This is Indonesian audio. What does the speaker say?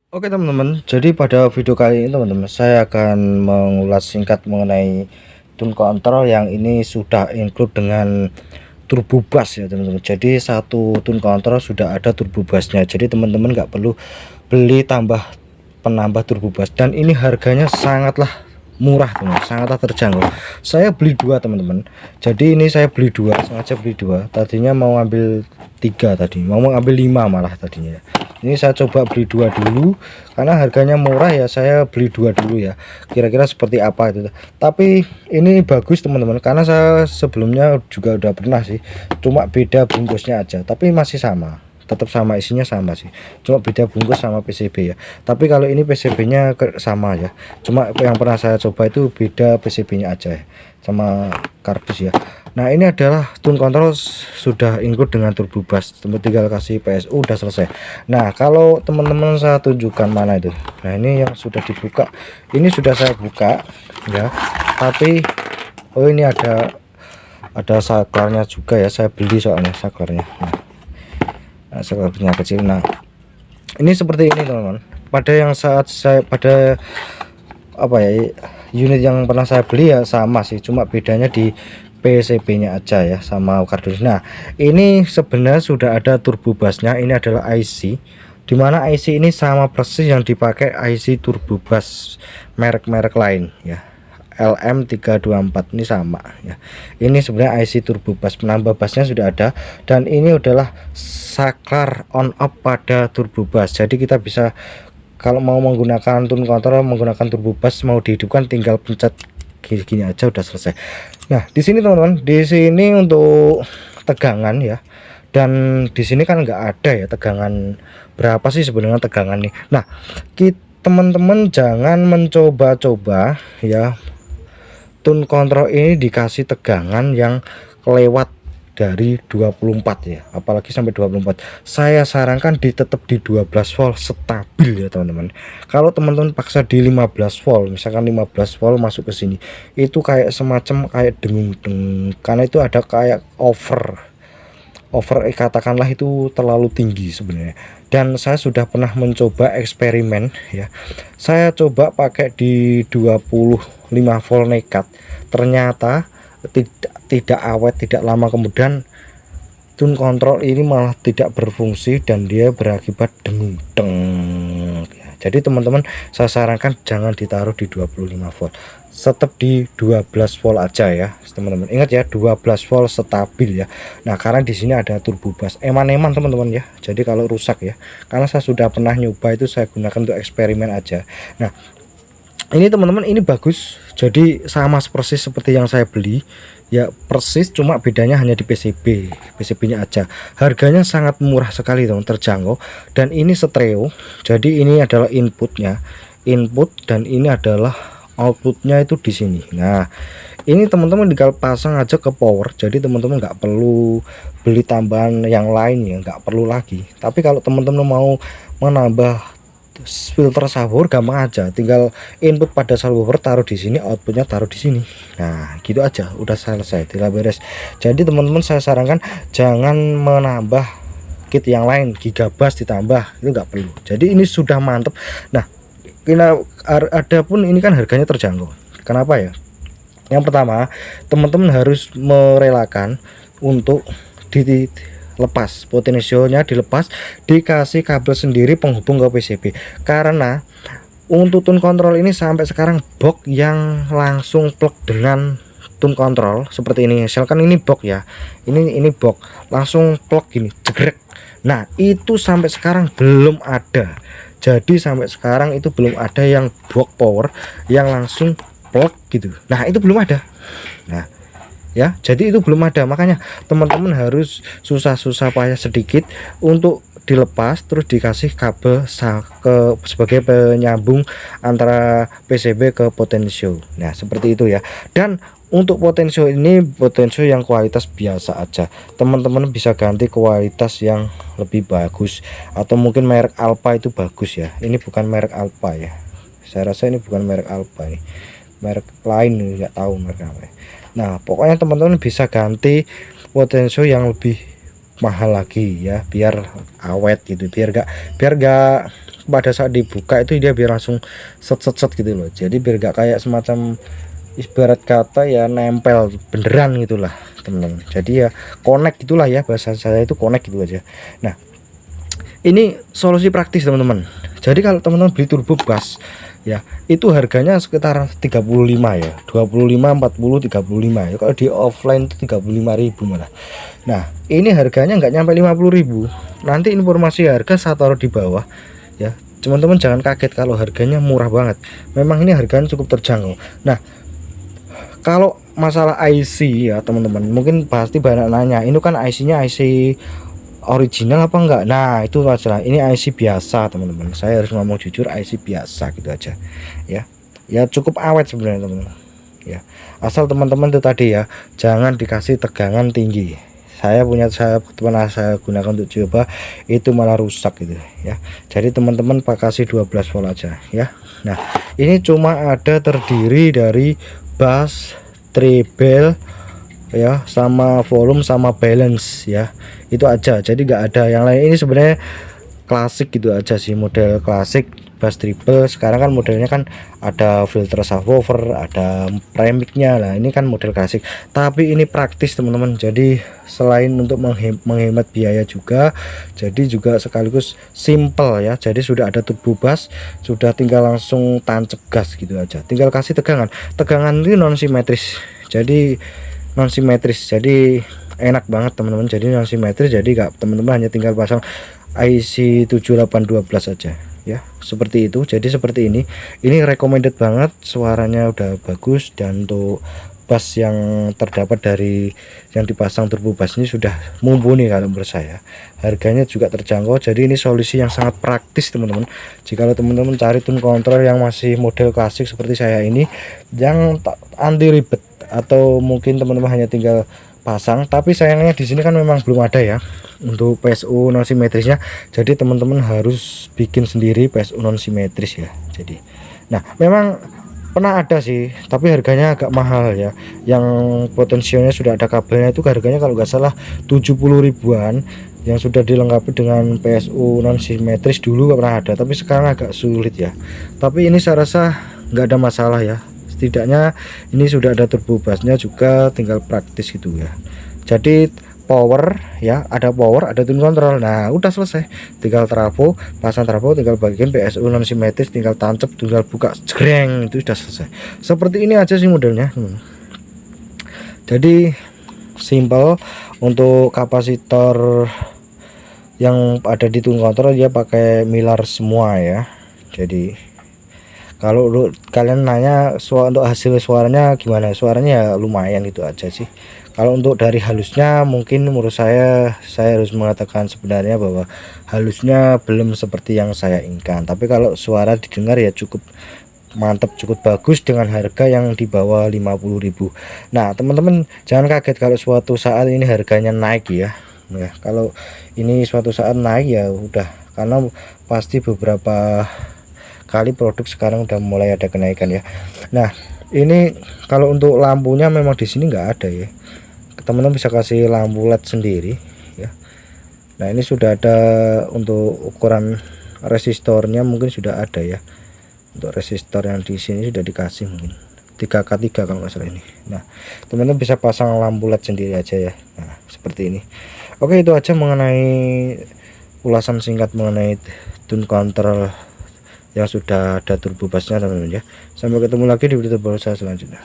Oke teman-teman, jadi pada video kali ini teman-teman saya akan mengulas singkat mengenai tune control yang ini sudah include dengan turbo bass ya teman-teman. Jadi satu tune control sudah ada turbo bassnya, jadi teman-teman nggak perlu beli penambah turbo bass, dan ini harganya sangatlah murah teman, sangatlah terjangkau. Saya beli dua teman-teman, jadi ini saya beli dua, sengaja beli dua, tadinya mau ambil tiga, tadi mau ambil lima malah tadinya. Ini saya coba beli dua dulu karena harganya murah ya, saya beli dua dulu ya, kira-kira seperti apa itu. Tapi ini bagus teman-teman, karena saya sebelumnya juga udah pernah sih, cuma beda bungkusnya aja, tapi masih sama, tetap sama, isinya sama sih, cuma beda bungkus sama PCB ya. Tapi kalau ini PCB nya sama ya, cuma yang pernah saya coba itu beda PCB nya aja ya, sama kardus ya. Nah ini adalah tune control sudah include dengan turbo bass, teman tinggal kasih PSU udah selesai. Nah kalau teman-teman saya tunjukkan mana itu. Nah ini yang sudah dibuka, ini sudah saya buka ya, tapi oh ini ada saklarnya juga ya, saya beli soalnya saklarnya. Nah saklarnya kecil. Nah ini seperti ini teman-teman, pada yang saat saya pada apa ya, unit yang pernah saya beli ya sama sih, cuma bedanya di PCB nya aja ya sama kardus. Nah ini sebenarnya sudah ada turbo bassnya, ini adalah IC, dimana IC ini sama persis yang dipakai IC turbo bass merek-merek lain ya, LM324 ini sama ya. Ini sebenarnya IC turbo bass, penambah bassnya sudah ada, dan ini adalah saklar on off pada turbo bass. Jadi kita bisa kalau mau menggunakan tune control menggunakan turbo bass, mau dihidupkan tinggal pencet gini aja udah selesai. Nah di sini teman-teman, di sini untuk tegangan ya, dan di sini kan nggak ada ya tegangan berapa sih sebenarnya tegangan nih. Nah teman-teman jangan mencoba-coba ya tune control ini dikasih tegangan yang kelewat dari 24 ya, apalagi sampai 24. Saya sarankan tetap di 12 volt stabil ya teman-teman. Kalau teman-teman paksa di 15 volt, misalkan 15 volt masuk ke sini, itu kayak semacam kayak dengung-dengung, karena itu ada kayak over katakanlah itu terlalu tinggi sebenarnya. Dan saya sudah pernah mencoba eksperimen ya, saya coba pakai di 25 volt nekat, ternyata tidak awet, tidak lama kemudian tune control ini malah tidak berfungsi dan dia berakibat dengung deng ya. Jadi teman-teman saya sarankan jangan ditaruh di 25 volt, tetap di 12 volt aja ya teman-teman. Ingat ya, 12 volt stabil ya. Nah karena di sini ada turbo bass eman-eman teman-teman ya, jadi kalau rusak ya, karena saya sudah pernah nyoba itu, saya gunakan untuk eksperimen aja. Nah ini teman-teman, ini bagus, jadi sama persis seperti yang saya beli ya, persis, cuma bedanya hanya di PCB nya aja. Harganya sangat murah sekali teman, terjangkau, dan ini stereo. Jadi ini adalah input dan ini adalah outputnya itu di sini. Nah ini teman-teman tinggal pasang aja ke power, jadi teman-teman nggak perlu beli tambahan yang lain ya, nggak perlu lagi. Tapi kalau teman-teman mau menambah filter subwoofer gampang aja, tinggal input pada subwoofer taruh di sini, outputnya taruh di sini. Nah gitu aja udah selesai, tidak beres. Jadi teman-teman saya sarankan jangan menambah kit yang lain, gigabass ditambah, itu nggak perlu. Jadi ini sudah mantep. Nah ada pun ini kan harganya terjangkau. Kenapa ya? Yang pertama, teman-teman harus merelakan untuk dilepas potensionya, dilepas, dikasih kabel sendiri penghubung ke PCB, karena untuk tune control ini sampai sekarang box yang langsung plug dengan tune control seperti ini, misalkan ini box ya, ini box langsung plug gini jegrek. Nah itu sampai sekarang belum ada, jadi sampai sekarang itu belum ada yang box power yang langsung plug gitu. Nah itu belum ada. Nah ya, jadi itu belum ada, makanya teman-teman harus susah-susah payah sedikit untuk dilepas, terus dikasih kabel sebagai penyambung antara PCB ke potensio. Nah seperti itu ya. Dan untuk potensio ini potensio yang kualitas biasa aja, teman-teman bisa ganti kualitas yang lebih bagus, atau mungkin merek Alpha itu bagus ya. Ini bukan merek Alpha ya, saya rasa ini bukan merek Alpha, ini merek lain, nggak tahu merek apa ya. Nah pokoknya teman-teman bisa ganti potensio yang lebih mahal lagi ya, biar awet gitu, biar gak pada saat dibuka itu dia biar langsung set set set gitu loh. Jadi biar gak kayak semacam ibarat kata ya nempel beneran gitulah teman-teman. Jadi ya connect gitulah ya, bahasa saya itu connect gitu aja. Nah ini solusi praktis teman-teman. Jadi kalau teman-teman beli turbo bus ya itu harganya sekitar 35 ya, 25, 40, 35 ya. Kalau di offline itu 35.000 malah. Nah ini harganya nggak nyampe 50.000. Nanti informasi harga saya taruh di bawah ya, teman-teman jangan kaget kalau harganya murah banget. Memang ini harganya cukup terjangkau. Nah kalau masalah IC ya teman-teman, mungkin pasti banyak nanya, ini kan IC-nya IC original apa enggak. Nah itu masalah, ini IC biasa teman-teman, saya harus ngomong jujur, IC biasa gitu aja ya. Ya cukup awet sebenarnya teman-teman ya, asal teman-teman itu tadi ya, jangan dikasih tegangan tinggi. Saya pernah saya gunakan untuk coba itu malah rusak gitu ya. Jadi teman-teman kasih 12 volt aja ya. Nah ini cuma ada terdiri dari bass, treble ya, sama volume sama balance ya, itu aja. Jadi nggak ada yang lain. Ini sebenarnya klasik gitu aja sih, model klasik bass treble. Sekarang kan modelnya kan ada filter subwoofer, ada premixnya lah, ini kan model klasik, tapi ini praktis teman-teman. Jadi selain untuk menghemat biaya juga, jadi juga sekaligus simple ya. Jadi sudah ada turbo bass, sudah tinggal langsung tancap gas gitu aja, tinggal kasih tegangan ini non simetris, jadi non simetris, jadi enak banget teman-teman. Jadi non simetris, jadi gak, teman-teman hanya tinggal pasang IC 7812 aja ya, seperti itu. Jadi seperti ini recommended banget, suaranya udah bagus, dan untuk bass yang terdapat dari yang dipasang turbo bass ini sudah mumpuni kalau menurut saya. Harganya juga terjangkau, jadi ini solusi yang sangat praktis teman-teman. Jika teman-teman cari tune control yang masih model klasik seperti saya ini, yang anti ribet, atau mungkin teman-teman hanya tinggal pasang, tapi sayangnya di sini kan memang belum ada ya untuk PSU non simetrisnya. Jadi teman-teman harus bikin sendiri PSU non simetris ya. Jadi nah memang pernah ada sih, tapi harganya agak mahal ya. Yang potensialnya sudah ada kabelnya itu harganya kalau nggak salah 70 ribuan, yang sudah dilengkapi dengan PSU non simetris dulu pernah ada, tapi sekarang agak sulit ya. Tapi ini saya rasa nggak ada masalah ya, setidaknya ini sudah ada turbo bassnya juga, tinggal praktis gitu ya. Jadi power ya, ada power, ada tune control. Nah udah selesai, tinggal trafo, pasang trafo, tinggal bagian PSU non simetris, tinggal tancap, tinggal buka jreng, itu sudah selesai. Seperti ini aja sih modelnya. Jadi simple. Untuk kapasitor yang ada di tune control dia pakai Miller semua ya. Jadi kalau kalian nanya untuk hasil suaranya gimana, suaranya ya lumayan gitu aja sih. Kalau untuk dari halusnya, mungkin menurut saya harus mengatakan sebenarnya bahwa halusnya belum seperti yang saya inginkan, tapi kalau suara didengar ya cukup mantap, cukup bagus dengan harga yang di bawah 50.000. Nah teman-teman jangan kaget kalau suatu saat ini harganya naik ya. Nah kalau ini suatu saat naik ya udah, karena pasti beberapa kali produk sekarang udah mulai ada kenaikan ya. Nah ini kalau untuk lampunya memang di sini nggak ada ya, teman-teman bisa kasih lampu LED sendiri ya. Nah ini sudah ada untuk ukuran resistornya, mungkin sudah ada ya. Untuk resistor yang di sini sudah dikasih mungkin 3K3 kalau nggak salah ini. Nah teman-teman bisa pasang lampu LED sendiri aja ya. Nah seperti ini. Oke, itu aja mengenai ulasan singkat mengenai tune control yang sudah ada turbo bassnya teman-teman ya. Sampai ketemu lagi di video terbaru saya selanjutnya.